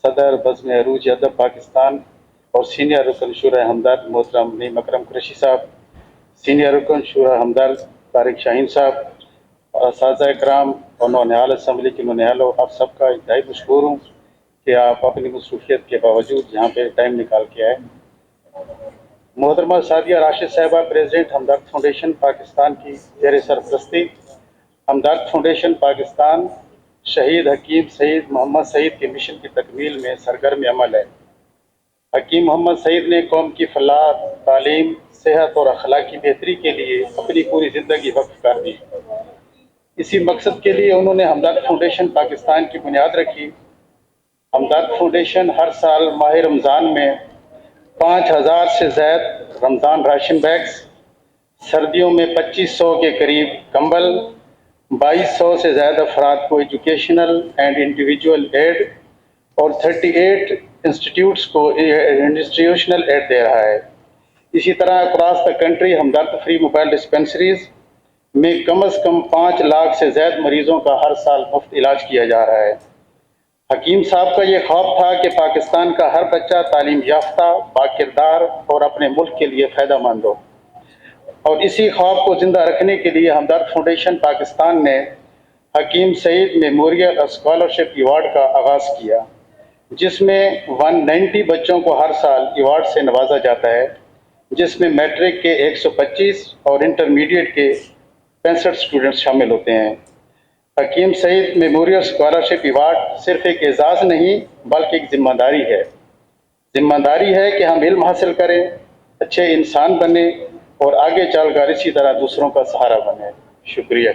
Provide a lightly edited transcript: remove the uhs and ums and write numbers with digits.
صدر بزم عروج ادب پاکستان اور سینئر رکن شورا ہمدرد محترم نعیم اکرم قریشی صاحب، سینئر رکن شورا ہمدرد طارق شاہین صاحب، اور اساتذہ کرام اور نونہال اسمبلی کے نونہالوں، آپ سب کا انتہائی مشکور ہوں کہ آپ اپنی مصروفیت کے باوجود یہاں پہ ٹائم نکال کے آئے۔ محترمہ سعدیہ راشد صاحبہ، پریزیڈنٹ ہمدرد فاؤنڈیشن پاکستان کی زیر سرپرستی ہمدرد فاؤنڈیشن پاکستان شہید حکیم سعید محمد سعید کے مشن کی تکمیل میں سرگرم عمل ہے۔ حکیم محمد سعید نے قوم کی فلاح، تعلیم، صحت اور اخلاقی بہتری کے لیے اپنی پوری زندگی وقف کر دی۔ اسی مقصد کے لیے انہوں نے ہمدرد فاؤنڈیشن پاکستان کی بنیاد رکھی۔ ہمدرد فاؤنڈیشن ہر سال ماہ رمضان میں 5000 سے زائد رمضان راشن بیگز، سردیوں میں 2500 کے قریب کمبل، 2200 سے زائد افراد کو ایجوکیشنل اینڈ انڈیویجول ایڈ اور 38 انسٹیٹیوٹس کو انسٹیٹیوشنل ایڈ دے رہا ہے۔ اسی طرح across the country Hamdard free mobile dispensaries میں کم از کم 5 لاکھ سے زائد مریضوں کا ہر سال مفت علاج کیا جا رہا ہے۔ حکیم صاحب کا یہ خواب تھا کہ پاکستان کا ہر بچہ تعلیم یافتہ، باکردار اور اپنے ملک کے لیے فائدہ مند ہو، اور اسی خواب کو زندہ رکھنے کے لیے ہمدرد فاؤنڈیشن پاکستان نے حکیم سعید میموریل اسکالرشپ ایوارڈ کا آغاز کیا، جس میں 190 بچوں کو ہر سال ایوارڈ سے نوازا جاتا ہے، جس میں میٹرک کے 125 اور انٹرمیڈیٹ کے 65 اسٹوڈنٹس شامل ہوتے ہیں۔ حکیم سعید میموریل اسکالرشپ ایوارڈ صرف ایک اعزاز نہیں بلکہ ایک ذمہ داری ہے۔ ذمہ داری ہے کہ ہم علم حاصل کریں، اچھے انسان بنیں اور آگے چل کر اسی طرح دوسروں کا سہارا بنیں۔ شکریہ۔